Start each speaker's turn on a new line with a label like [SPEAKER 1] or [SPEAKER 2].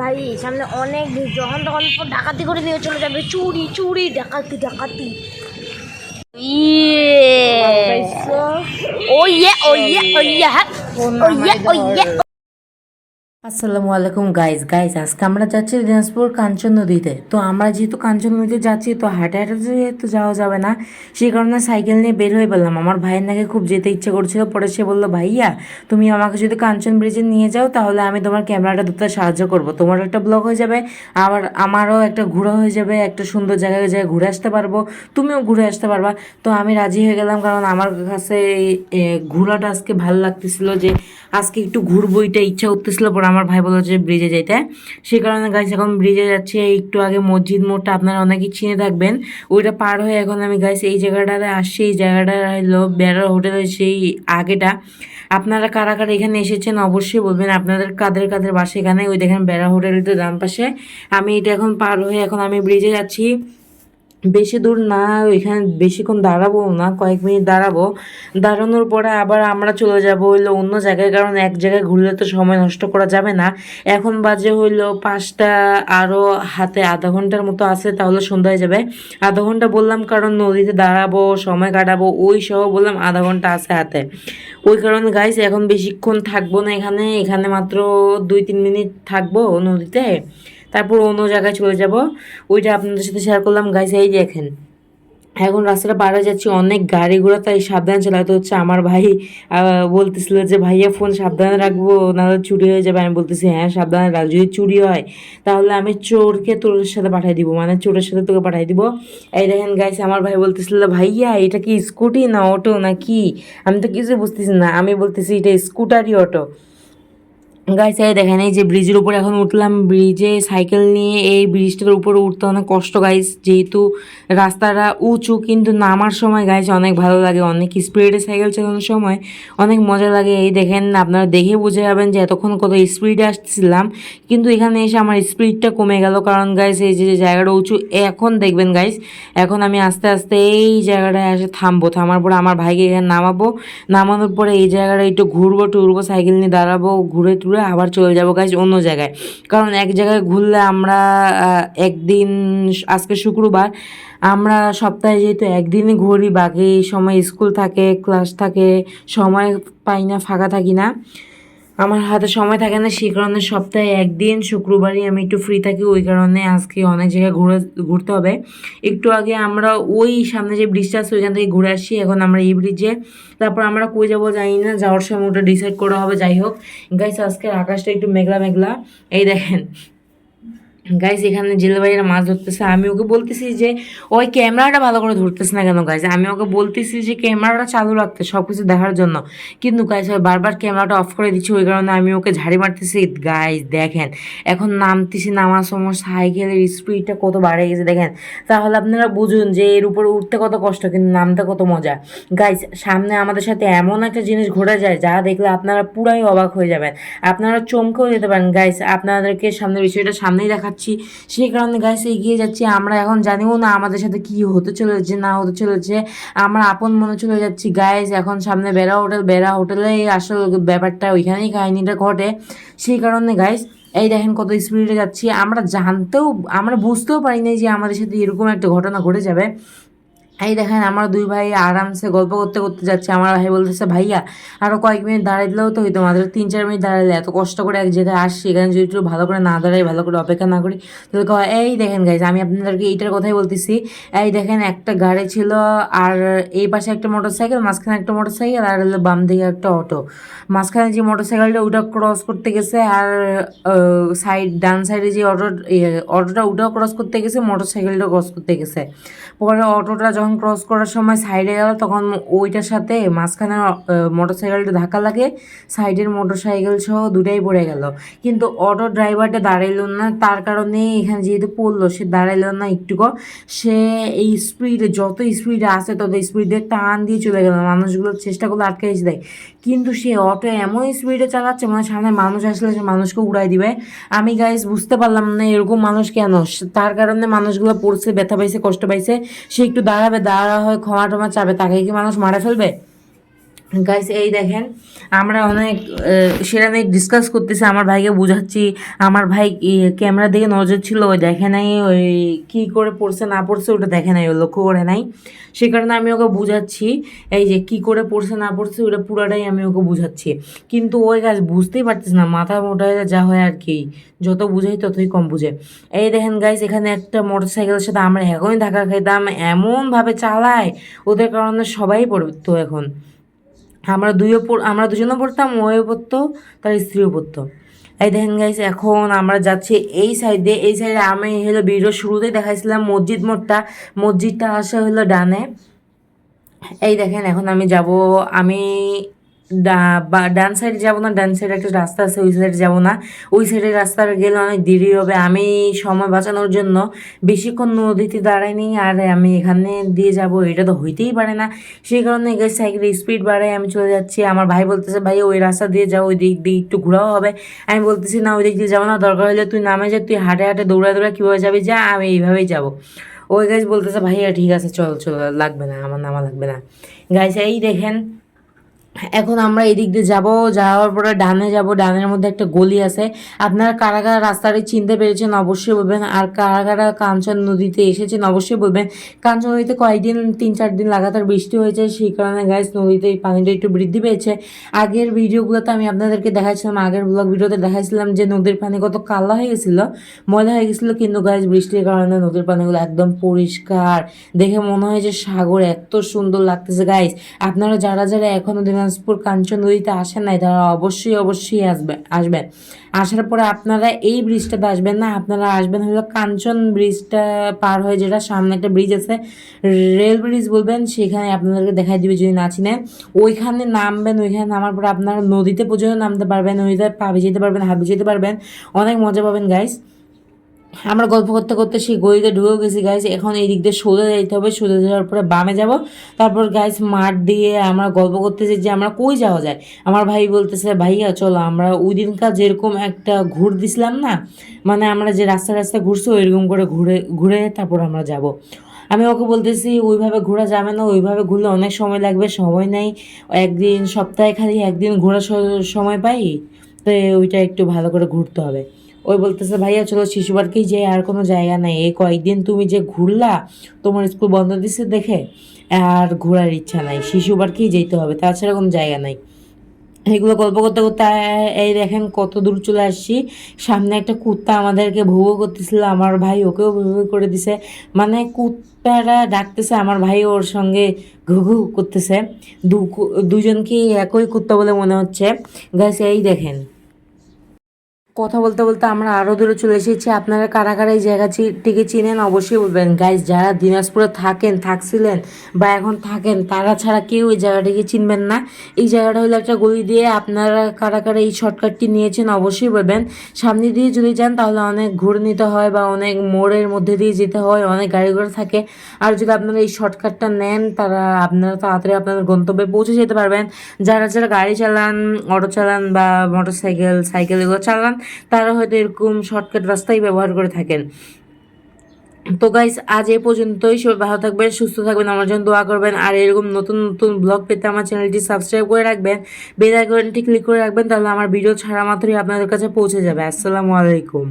[SPEAKER 1] ভাই সামনে অনেক ভিড়, যখন তখন ডাকাতি করে দিয়ে চলে যাবে, চুরি চুরি ডাকাতি ডাকাতি। ও ইয়ে ও ইয়ে ও ইয়ে ও ইয়ে ও ইয়ে।
[SPEAKER 2] আসসালামু আলাইকুম গাইজ আজকে আমরা যাচ্ছি দিনাজপুর কাঞ্চন নদীতে। তো আমরা যেহেতু কাঞ্চন নদীতে যাচ্ছি, তো হাঁটে হাঁটে যেহেতু যাওয়া যাবে না, সেই কারণে সাইকেল নিয়ে বের হয়ে পড়লাম। আমার ভাইয়ের নাকি খুব যেতে ইচ্ছে করছিল, পরে সে বললো, ভাইয়া তুমি আমাকে যদি কাঞ্চন ব্রিজে নিয়ে যাও তাহলে আমি তোমার ক্যামেরাটা ধরতে সাহায্য করব, তোমার একটা ব্লগ হয়ে যাবে, আবার আমারও একটা ঘোরা হয়ে যাবে, একটা সুন্দর জায়গায় জায়গায় ঘুরে আসতে পারবো, তুমিও ঘুরে আসতে পারবা। তো আমি রাজি হয়ে গেলাম, কারণ আমার কাছে ঘোরাটা আজকে ভালো লাগতেছিল, যে আজকে একটু ঘুরবো এটা ইচ্ছা করতেছিল। পরে আমার ভাই বললো যে ব্রিজে যাইতে, সেই কারণে গাইস এখন ব্রিজে যাচ্ছে। একটু আগে মসজিদ মোড়টা আপনারা অনেকেই চিনে থাকবেন, ওইটা পার হয়ে এখন আমি গাইস এই জায়গাটাতে আসছি। এই জায়গাটা হলো বেড়ার হোটেলের সেই আগেটা। আপনারা কারা কারা এখানে এসেছেন অবশ্যই বলবেন, আপনাদের কাদের কাদের বাসা এখানে। ওই দেখেন বেড়া হোটেলটা ডান পাশে। আমি এটা এখন পার হয়ে এখন আমি ব্রিজে যাচ্ছি। বেশি দূর না, এখানে বেশিক্ষণ দাঁড়াবো না, কয়েক মিনিট দাঁড়াবো। দাঁড়ানোর পরে আবার আমরা চলে যাব হইলো অন্য জায়গায়, কারণ এক জায়গায় ঘুরলে তো সময় নষ্ট করা যাবে না। এখন বাজে হইলো 5টা, আরও হাতে আধা ঘন্টার মতো আছে, তাহলে সন্ধ্যা হয়ে যাবে। আধা ঘন্টা বললাম কারণ নদীতে দাঁড়াবো, সময় কাটাবো, ওই সহ বললাম আধা ঘন্টা আছে হাতে। ওই কারণে গাইস এখন বেশিক্ষণ থাকবো না এখানে, এখানে মাত্র 2-3 মিনিট থাকবো নদীতে, তারপর অন্য জায়গায় চলে যাব। ওইটা আপনাদের সাথে শেয়ার করলাম গাইস। এই দেখেন এখন রাস্তাটা পার হয়ে যাচ্ছি, অনেক গাড়ি ঘোড়া, তাই সাবধানে চালাতে হচ্ছে। আমার ভাই বলতেছিল যে ভাইয়া ফোন সাবধানে রাখবো, নাহলে চুরি হয়ে যাবে। আমি বলতেছি হ্যাঁ সাবধানে রাখ, যদি চুরি হয় তাহলে আমি চোরকে তোর সাথে পাঠিয়ে দিব, মানে চোরের সাথে তোকে পাঠিয়ে দিব। এই দেখেন গাইস আমার ভাই বলতেছিল, ভাইয়া এটা কি স্কুটি না অটো না কি? আমি তো কিছু বুঝতেছি না, আমি বলতেছি এটা স্কুটারই অটো। গাইস এই দেখেন এই যে ব্রিজের উপরে এখন উঠলাম, ব্রিজে সাইকেল নিয়ে এই ব্রিজটার উপরে উঠতে অনেক কষ্ট গাইস, যেহেতু রাস্তাটা উঁচু, কিন্তু নামার সময় গাইস অনেক ভালো লাগে, অনেক স্পিডে সাইকেল চালানোর সময় অনেক মজা লাগে। এই দেখেন আপনারা দেখে বুঝে যাবেন যে এতক্ষণ কত স্পিডে আসতেছিলাম, কিন্তু এখানে এসে আমার স্পিডটা কমে গেল, কারণ গাইস এই যে জায়গাটা উঁচু। এখন দেখবেন গাইস, এখন আমি আস্তে আস্তে এই জায়গাটায় এসে থামবো, থামার পরে আমার ভাইকে এখানে নামাবো, নামানোর পরে এই জায়গাটা একটু ঘুরবো টুরবো, সাইকেল নিয়ে দাঁড়াবো, ঘুরে টুরে আবার চলে যাবো গাইজ অন্য জায়গায়। কারণ এক জায়গায় ঘুরলে আমরা একদিন, আজকে শুক্রবার, আমরা সপ্তাহে যেহেতু একদিনই ঘুরি, বাকি সময় স্কুল থাকে, ক্লাস থাকে, সময় পাই না, ফাঁকা থাকি না, আমার হাতে সময় থাকে না, সেই কারণে সপ্তাহে একদিন শুক্রবারই আমি একটু ফ্রি থাকি। ওই কারণে আজকে অনেক জায়গায় ঘুরতে হবে। একটু আগে আমরা ওই সামনে যে ব্রিজটা আছে ওইখান থেকে ঘুরে আসি, এখন আমরা এই ব্রিজে, তারপর আমরা কই যাবো জানি না, যাওয়ার সময় ওটা ডিসাইড করা হবে। যাই হোক গাইস আজকের আকাশটা একটু মেঘলা মেঘলা। এই দেখেন গাইস এখানে জেলে ভাইয়েরা মাছ ধরতেছে, আমি ওকে বলতেছি যে ওই ক্যামেরাটা ভালো করে ধরতেছে না কেন গাইস, আমি ওকে বলতেছি যে ক্যামেরাটা চালু রাখতে সব কিছু দেখার জন্য, কিন্তু গাইস ওই বারবার ক্যামেরাটা অফ করে দিচ্ছে। ওই কারণে আমি ওকে ঝাড়ি মারতেছি। গাইস দেখেন এখন নামতেছি, নামার সময় সাইকেলের স্পিডটা কত বাড়ে গেছে দেখেন, তাহলে আপনারা বুঝুন যে এর উপরে উঠতে কত কষ্ট, কিন্তু নামতে কত মজা। গাইস সামনে আমাদের সাথে এমন একটা জিনিস ঘটে যায় যা দেখলে আপনারা পুরাই অবাক হয়ে যাবেন, আপনারা চমকেও যেতে পারেন। গাইস আপনাদেরকে সামনের বিষয়টা সামনেই দেখাচ্ছি, সেই কারণে গাইস এগিয়ে যাচ্ছি। আমরা এখন জানিও না আমাদের সাথে কি হতে চলেছে না হতে চলেছে, আমরা আপন মনে চলে যাচ্ছি গাইস। এখন সামনে বেড়া হোটেলে আসল ব্যাপারটা, ওইখানেই কাহিনীটা ঘটে, সেই কারণে গাইস এই দেখেন কত স্পিডে যাচ্ছি। আমরা বুঝতেও পারি নাই যে আমাদের সাথে এরকম একটা ঘটনা ঘটে যাবে। এই দেখেন আমরা দুই ভাই আরামসে গল্প করতে করতে যাচ্ছে। আমার ভাই বলতেছে, ভাইয়া আরো কয়েক মিনিট দাঁড়াই দিলেও তো হইতো, মাত্র 3-4 মিনিট দাঁড়ালে, এত কষ্ট করে এক জায়গায় আসছি, এখানে যদি একটু ভালো করে না দাঁড়াই, ভালো করে অপেক্ষা না করি তাহলে এই দেখেন গাইজ আমি আপনাদেরকে এইটার কথাই বলতেছি। এই দেখেন একটা গাড়ি ছিল, আর এই পাশে একটা মোটরসাইকেল, মাঝখানে একটা মোটরসাইকেল, আর হলো বাম দিকে একটা অটো। মাঝখানে যে মোটরসাইকেলটা ওটা ক্রস করতে গেছে, আর ডান সাইডে যে অটোটা ওটাও ক্রস করতে গেছে, মোটরসাইকেলটাও ক্রস করতে গেছে। পরে অটোটা যখন ক্রস করার সময় সাইডে গেল, তখন ওইটার সাথে মাঝখানে মোটরসাইকেলটা ধাক্কা লাগে, সাইডের মোটরসাইকেল সহ দুটাই পড়ে গেল। কিন্তু অটো ড্রাইভারটা দাঁড়াইলো না, তার কারণে এখানে যেহেতু পড়লো, সে দাঁড়াইলো না একটুকু, সে এই স্পিডে, যত স্পিডে আসে তত স্পিডে টান দিয়ে চলে গেল, মানুষগুলো চেষ্টা করলে আটকে দেয়, কিন্তু সে অটো এমন স্পিডে চালাচ্ছে মানে সামনে মানুষ আসলে সে মানুষকে উড়াই দিবে। আমি গাইস বুঝতে পারলাম না এরকম মানুষ কেন, তার কারণে মানুষগুলো পড়ছে, ব্যথা পাইছে, কষ্ট পাইছে, সে একটু দাঁড়াবে, দাঁড়া হয় ক্ষমা টমা চাবে, তাকে কি মানুষ মারা ফেলবে? গাইস এই দেখেন আমরা অনেক সেটা নিয়ে ডিসকাস করতেছি, আমার ভাইকে বুঝাচ্ছি। আমার ভাই ক্যামেরার দিকে নজর ছিল, ওই দেখে নাই, ওই কী করে পড়ছে না পড়ছে ওটা দেখে নাই, ও লক্ষ্য করে নাই। সে কারণে আমি ওকে বুঝাচ্ছি, এই যে কী করে পড়ছে না পড়ছে ওটা পুরাটাই আমি ওকে বুঝাচ্ছি। কিন্তু ওই গাছ বুঝতেই পারতেছে না, মাথা মোটা হয়ে যা হয় আর কি, যত বুঝাই ততই কম বুঝে। এই দেখেন গাইস এখানে একটা মোটর সাইকেলের সাথে আমরা এখনই ধাক্কা খাইতাম, এমনভাবে চালায় ওদের কারণে সবাই পড়তো এখন। আমরা দুজনও পড়তাম, ওও পড়তো, তার স্ত্রীও পড়তো। এই দেখেন গাইস এখন আমরা যাচ্ছি এই সাইডে আমি হলো ভিডিও শুরুতেই দেখাইছিলাম মসজিদটা আসে হলো ডানে। এই দেখেন এখন আমি যাব, আমি ডান সাইডে যাবো না, ডান সাইডে একটা রাস্তা আছে ওই সাইডে যাবো না, ওই সাইডের রাস্তা গেলে অনেক দেরি হবে। আমি সময় বাঁচানোর জন্য বেশিক্ষণ নদীতে দাঁড়াইনি, আর আমি এখানে দিয়ে যাব এটা তো হইতেই পারে না। সেই কারণে সাইকেলের স্পিড বাড়াই আমি চলে যাচ্ছি। আমার ভাই বলতেছে ভাই ওই রাস্তা দিয়ে যাও, ওই দিক দিয়ে একটু ঘোরাও হবে। আমি বলতেছি না ওই দিক দিয়ে যাবো না, দরকার হলে তুই নামে যা, তুই হাঁটে হাঁটে দৌড়া দৌড়া কীভাবে যাবি যা, আমি এইভাবেই যাবো। ওই গাছ বলতেছে ভাইয়া ঠিক আছে চল চল, লাগবে না, আমার নামা লাগবে না। গাইস এই দেখেন এখন আমরা এই দিক দিয়ে যাবো, যাওয়ার পরে ডানে যাব, ডানের মধ্যে একটা গলি আছে। আপনারা কারা কারা রাস্তাটি চিনতে পেরেছেন অবশ্যই বলবেন, আর কারা কারা কাঞ্চন নদীতে এসেছেন অবশ্যই বলবেন। কাঞ্চন নদীতে কয়েকদিন 3-4 দিন লাগাতার বৃষ্টি হয়েছে, সেই কারণে গাইস নদীতে এই পানিটা একটু বৃদ্ধি পেয়েছে। আগের ভিডিওগুলোতে আমি আপনাদেরকে দেখাচ্ছিলাম, আগের ব্লগ ভিডিওতে দেখাইছিলাম যে নদীর পানি কত কালো হয়ে গেছিলো, ময়লা হয়ে গেছিলো, কিন্তু গাইস বৃষ্টির কারণে নদীর পানিগুলো একদম পরিষ্কার, দেখে মনে হয় যে সাগর, এত সুন্দর লাগতেছে। গাইস আপনারা যারা যারা এখনো দিনাজপুর কাঞ্চন নদীতে আসেন নাই তারা অবশ্যই আসবেন। আসার পরে আপনারা এই ব্রিজটাতে আসবেন না, আপনারা আসবেন হলো কাঞ্চন ব্রিজটা পার হয়ে, যেটা সামনে একটা ব্রিজ আছে রেল ব্রিজ বলবেন, সেখানে আপনাদেরকে দেখাই দিবে যদি না চিনেন। ওইখানে নামবেন, ওইখানে নামার পরে আপনারা নদীতে পর্যন্ত নামতে পারবেন, নদীতে পা ভিজাইতে পারবেন, হাত ভিজাইতে পারবেন, অনেক মজা পাবেন গাইস। আমরা গল্প করতে করতে সেই গলিতে ঢুকেও গেছি গাইস। এখন এই দিক দিয়ে সোজা যাইতে হবে, সোজা যাওয়ার পরে বামে যাব, তারপর গাইস মাঠ দিয়ে আমরা গল্প করতেছি যে আমরা কই যাওয়া যায়। আমার ভাই বলতেছে ভাইয়া চলো আমরা ওই দিনকার যেরকম একটা ঘুর দিছিলাম না, মানে আমরা যে রাস্তা ঘুরছি ওইরকম করে ঘুরে ঘুরে তারপর আমরা যাব। আমি ওকে বলতেছি ওইভাবে ঘোরা যাবে না, ওইভাবে ঘুরলে অনেক সময় লাগবে, সময় নেই, একদিন সপ্তাহে খালি একদিন ঘোরার সময় পাই, তো ওইটা একটু ভালো করে ঘুরতে হবে। ওই বলতেছে ভাইয়া চলো শিশু পার্কেই যাই, আর কোনো জায়গা নাই, এই কয়েকদিন তুমি যে ঘুরলা তোমার স্কুল বন্ধ দিচ্ছে দেখে আর ঘোরার ইচ্ছা নাই, শিশু পার্কেই যেতে হবে, তাছাড়া কোনো জায়গা নাই। এগুলো গল্প করতে করতে এই দেখেন কত দূর চলে আসছি। সামনে একটা কুত্তা আমাদেরকে ভোগ করতেছিল, আমার ভাই ওকেও ভোগ করে দিছে, মানে কুত্তারা ডাকতেছে, আমার ভাই ওর সঙ্গে ঘু ঘু করতেছে, দুজনকে একই কুত্তা বলে মনে হচ্ছে। গাছ এই দেখেন কথা বলতে বলতে আমরা আরও দূরে চলে এসেছি। আপনারা কারা কারা এই জায়গাটিকে চিনেন অবশ্যই বলবেন গাইজ। যারা দিনাজপুরে থাকছিলেন বা এখন থাকেন, তারা ছাড়া কেউ এই জায়গাটিকে চিনবেন না। এই জায়গাটা হলো একটা গলি দিয়ে, আপনারা কারা কারা এই শর্টকাটটি নিয়েছেন অবশ্যই বলবেন। সামনে দিয়ে যদি যান তাহলে অনেক ঘুরে নিতে হয় বা অনেক মোড়ের মধ্যে দিয়ে যেতে হয়, অনেক গাড়ি ঘোড়া থাকে। আর যদি আপনারা এই শর্টকাটটা নেন আপনারা তাড়াতাড়ি আপনাদের গন্তব্যে পৌঁছে যেতে পারবেন। যারা যারা গাড়ি চালান, অটো চালান বা মোটর সাইকেল এগুলো চালান, তারা হয়তো এরকম শর্টকাট রাস্তাই ব্যবহার করে থাকেন। তো গাইস আজ এ পর্যন্তই, সবাই ভালো থাকবেন, সুস্থ থাকবেন, আমার জন্য দোয়া করবেন। আর এরকম নতুন নতুন ব্লগ পেতে আমার চ্যানেলটি সাবস্ক্রাইব করে রাখবেন, বেল আইকনটি ক্লিক করে রাখবেন, তাহলে আমার ভিডিও ছাড়া মাত্রই আপনাদের কাছে পৌঁছে যাবে। আসসালামু আলাইকুম।